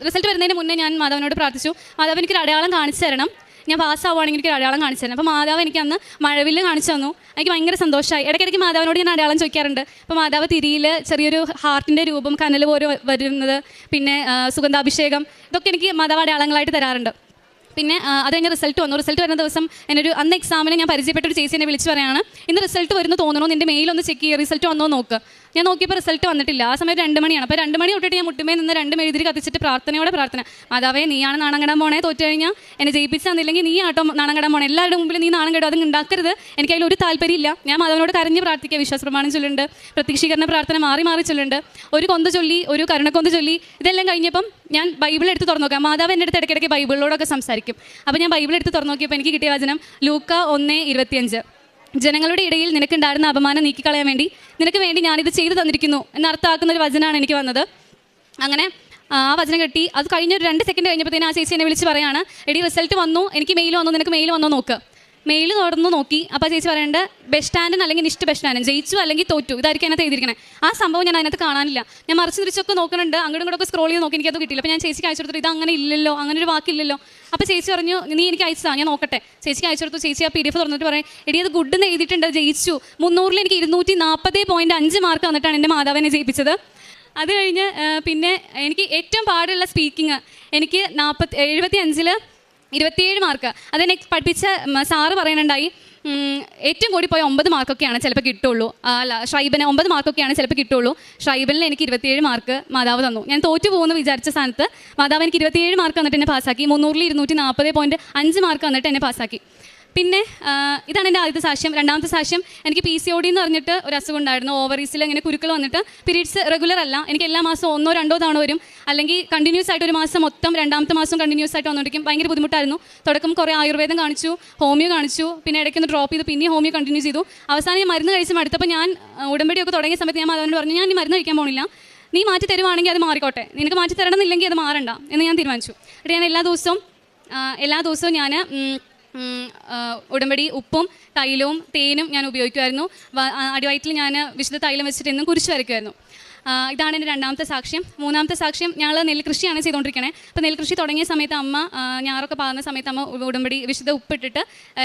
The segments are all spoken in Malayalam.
റിസൾട്ട് വരുന്നതിന് മുന്നേ ഞാൻ മാതാവിനോട് പ്രാർത്ഥിച്ചു, മാതാവ് എനിക്കൊരു അടയാളം കാണിച്ചു തരണം, ഞാൻ പാസ്സാവുകയാണെങ്കിൽ എനിക്ക് അടയാളം കാണിച്ചു തരണം. അപ്പോൾ മാതാവ് എനിക്ക് അന്ന് മഴവില്ല് കാണിച്ചു തന്നു. എനിക്ക് ഭയങ്കര സന്തോഷമായി. ഇടയ്ക്കിടയ്ക്ക് മാതാവിനോട് ഞാൻ അടയാളം ചോദിക്കാറുണ്ട്. അപ്പോൾ മാതാവ് തിരിയിൽ ചെറിയൊരു ഹാർട്ടിൻ്റെ രൂപം, കനൽ പോലെ വരുന്നത്, പിന്നെ സുഗന്ധാഭിഷേകം, ഇതൊക്കെ എനിക്ക് മാതാവ് അടയാളങ്ങളായിട്ട് തരാറുണ്ട്. പിന്നെ അത് കഴിഞ്ഞ് റിസൾട്ട് വന്നു. റിസൾട്ട് വരുന്ന ദിവസം അന്ന് എക്സാമിന് ഞാൻ പരിചയപ്പെട്ട ഒരു ചേച്ചി എന്നെ വിളിച്ച് പറയാണ്, ഇന്ന് റിസൾട്ട് വരുന്നു തോന്നണോ, നിൻ്റെ മെയിലൊന്ന് ചെക്ക് ചെയ്യുക, റിസൾട്ട് വന്നോ നോക്ക്. ഞാൻ നോക്കിയപ്പോൾ റിസൾട്ട് വന്നിട്ടില്ല. ആ സമയത്ത് 2 മണിയാണ്. അപ്പോൾ 2 മണി തൊട്ടിട്ട് ഞാൻ മുട്ടുമേ നിന്ന് 2 മെഴുതിരി കത്തിച്ചിട്ട് പ്രാർത്ഥന, മാതാവേ നീയാണ് നാണം കെടാൻ പോണേ, തോറ്റു കഴിഞ്ഞാൽ എന്നെ ജയിപ്പിച്ച് തന്നില്ലെങ്കിൽ നീ ആട്ടോ നാണം കെടാൻ പോണേ, എല്ലാവരുടെ മുമ്പിൽ നീ നാണം കെടും, അത് ഉണ്ടാക്കരുത്, എനിക്ക് അതിലൊരു താല്പര്യമില്ല. ഞാൻ മാതാവിനോട് കരഞ്ഞ് പ്രാർത്ഥിക്കുക, വിശ്വാസ പ്രമാണം ചൊല്ലുണ്ട്, പ്രത്യക്ഷീകരണ പ്രാർത്ഥന മാറി ചൊല്ലുണ്ട്, ഒരു കൊന്ത ചൊല്ലി, ഒരു കരുണക്കൊന്ത ചൊല്ലി. ഇതെല്ലാം കഴിഞ്ഞപ്പം ഞാൻ ബൈബിൾ എടുത്ത് തുറന്നു നോക്കാം. മാതാവ് എൻ്റെ അടുത്ത് ഇടയ്ക്കിടയ്ക്ക് ബൈബിളിലോടൊക്കെ സംസാരിക്കും. അപ്പോൾ ഞാൻ ബൈബിൾ എടുത്ത് തുറന്നു നോക്കിയപ്പോൾ എനിക്ക് കിട്ടിയ വചനം ലൂക്ക 1:25. ജനങ്ങളുടെ ഇടയിൽ നിനക്കുണ്ടായിരുന്ന അപമാനം നീക്കിക്കളയാൻ വേണ്ടി നിനക്ക് വേണ്ടി ഞാനിത് ചെയ്തു തന്നിരിക്കുന്നു എന്നർത്ഥമാക്കുന്ന ഒരു വചനമാണ് എനിക്ക് വന്നത്. അങ്ങനെ ആ വചനം കെട്ടി. അത് കഴിഞ്ഞ ഒരു 2 സെക്കൻഡ് കഴിഞ്ഞപ്പോഴത്തേന് ആ ചേച്ചി എന്നെ വിളിച്ച് പറയാണ്, എടി റിസൾട്ട് വന്നു, എനിക്ക് മെയിൽ വന്നു, നിനക്ക് മെയിൽ വന്നോ നോക്ക്. മെയിൽ തുറന്ന് നോക്കി. അപ്പോൾ ചേച്ചി പറയേണ്ടത് ബെസ്റ്റ് സ്റ്റാൻഡൻ അല്ലെങ്കിൽ നിഷ്ഠ ബെസ്റ്റ് സ്റ്റാൻഡൻ, ജയിച്ചു അല്ലെങ്കിൽ തോറ്റു, ഇതായിരിക്കും അതിനകത്ത് എഴുതിയിരിക്കണേ. ആ സംഭവം ഞാൻ അതിനകത്ത് കാണാനില്ല. ഞാൻ മറിച്ച് തിരിച്ചൊക്കെ നോക്കുന്നുണ്ട്, അങ്ങോട്ടും ഇങ്ങോട്ടൊക്കെ സ്ക്രോൾ ചെയ്ത് നോക്കി, എനിക്കത് കിട്ടിയില്ല. അപ്പോൾ ഞാൻ ചേച്ചിക്ക് അയച്ചു കൊടുത്തു, ഇത് അങ്ങനെ ഇല്ലല്ലോ, അങ്ങനെ ഒരു വാക്കില്ലല്ലോ. അപ്പോൾ ചേച്ചി പറഞ്ഞു, നീ എനിക്ക് അയച്ചതാ, ഞാൻ നോക്കട്ടെ. ചേച്ചിക്ക് അയച്ചു കൊടുത്തു. ചേച്ചി ആ PDF തുറന്നിട്ട് പറയും, എടി അത് ഗുഡ് എന്ന് എഴുതിയിട്ടുണ്ട്, ജയിച്ചു. 300-ൽ എനിക്ക് 240.5 മാർക്ക് വന്നിട്ടാണ് എൻ്റെ മാതാവിനെ ജയിപ്പിച്ചത്. അത് കഴിഞ്ഞ് പിന്നെ എനിക്ക് ഏറ്റവും പാടുള്ള സ്പീക്കിങ്, എനിക്ക് 75-ൽ 27 മാർക്ക്. അതെന്നെ പഠിപ്പിച്ച സാറ് പറയുന്നുണ്ടായി, ഏറ്റവും കൂടി പോയ 9 മാർക്കൊക്കെയാണ് ചിലപ്പോൾ കിട്ടുള്ളൂ. അല്ല, ഷൈബന് 9 മാർക്കൊക്കെയാണ് ചിലപ്പോൾ കിട്ടുള്ളൂ. ഷൈബനിൽ എനിക്ക് 27 മാർക്ക് മാതാവ് തന്നു. ഞാൻ തോറ്റു പോകുമെന്ന് വിചാരിച്ച സ്ഥാനത്ത് മാതാവ് എനിക്ക് 27 മാർക്ക് വന്നിട്ട് എന്നെ പാസ്സാക്കി. 300-ൽ 240.5 മാർക്ക് വന്നിട്ട് എന്നെ പാസ്സാക്കി. പിന്നെ ഇതാണ് എൻ്റെ ആദ്യത്തെ സാക്ഷ്യം. രണ്ടാമത്തെ സാക്ഷ്യം, എനിക്ക് PCOD എന്ന് പറഞ്ഞിട്ട് ഒരു അസുഖം ഉണ്ടായിരുന്നു. ഓവറീസിൽ ഇങ്ങനെ കുരുക്കൾ വന്നിട്ട് പീരീഡ്സ് റെഗുലർ അല്ല. എനിക്ക് എല്ലാ മാസവും 1-2 തവണ വരും, അല്ലെങ്കിൽ കണ്ടിന്യൂസ് ആയിട്ട് ഒരു മാസം മൊത്തം, രണ്ടാമത്തെ മാസം കണ്ടിന്യൂസ് ആയിട്ട് വന്നുകൊണ്ടിരിക്കും. ഭയങ്കര ബുദ്ധിമുട്ടായിരുന്നു. തുടക്കം കുറേ ആയുർവേദം കാണിച്ചു, ഹോമിയോ കാണിച്ചു, പിന്നെ ഇടയ്ക്കൊന്ന് ഡ്രോപ്പ് ചെയ്തു, പിന്നെ ഹോമിയോ കണ്ടിന്യൂ ചെയ്തു. അവസാനം ഞാൻ മരുന്ന് കഴിച്ച് മടുത്തപ്പോൾ ഞാൻ ഉടമ്പടിയൊക്കെ തുടങ്ങിയ സമയത്ത് ഞാൻ മാതാവിനോട് പറഞ്ഞു, ഞാൻ ഈ മരുന്ന് കഴിക്കാൻ പോണില്ല, നീ മാറ്റി തരുവാണെങ്കിൽ അത് മാറിക്കോട്ടെ, നിനക്ക് മാറ്റി തരണമെന്നില്ലെങ്കിൽ അത് മാറണ്ട എന്ന് ഞാൻ തീരുമാനിച്ചു. എന്നിട്ട് ഞാൻ എല്ലാ ദിവസവും ഞാൻ ഉടമ്പടി ഉപ്പും തൈലവും തേനും ഞാൻ ഉപയോഗിക്കുമായിരുന്നു. അടിവയറ്റിൽ ഞാൻ വിശുദ്ധ തൈലം വെച്ചിട്ട് എന്നും കുരിശ് വരയ്ക്കുമായിരുന്നു. ഇതാണ് എൻ്റെ രണ്ടാമത്തെ സാക്ഷ്യം. മൂന്നാമത്തെ സാക്ഷ്യം, ഞങ്ങൾ നെൽകൃഷിയാണ് ചെയ്തുകൊണ്ടിരിക്കണേ. അപ്പോൾ നെൽകൃഷി തുടങ്ങിയ സമയത്ത് അമ്മ, ഞാറൊക്കെ പാകുന്ന സമയത്ത് അമ്മ ഉടമ്പടി വിശുദ്ധ ഉപ്പിട്ടിട്ട്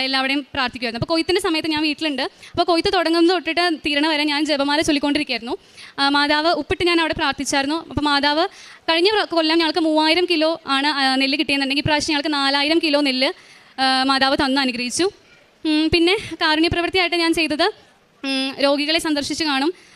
എല്ലാവരുടെയും പ്രാർത്ഥിക്കുമായിരുന്നു. അപ്പോൾ കൊയ്ത്തിൻ്റെ സമയത്ത് ഞാൻ വീട്ടിലുണ്ട്. അപ്പോൾ കൊയ്ത്ത് തുടങ്ങുന്നത് തൊട്ടിട്ട് തീരണ വരെ ഞാൻ ജപമാല ചൊല്ലിക്കൊണ്ടിരിക്കുകയായിരുന്നു. മാതാവ് ഉപ്പിട്ട് ഞാൻ അവിടെ പ്രാർത്ഥിച്ചായിരുന്നു. അപ്പോൾ മാതാവ് കഴിഞ്ഞ കൊല്ലം ഞങ്ങൾക്ക് 3000 കിലോ ആണ് നെല്ല് കിട്ടിയെന്നുണ്ടെങ്കിൽ ഇപ്രാവശ്യം ഞങ്ങൾക്ക് 4000 കിലോ നെല്ല് മാതാവ് തന്ന് അനുഗ്രഹിച്ചു. പിന്നെ കാരുണ്യ പ്രവൃത്തിയായിട്ട് ഞാൻ ചെയ്തത്, രോഗികളെ സന്ദർശിച്ച് കാണും,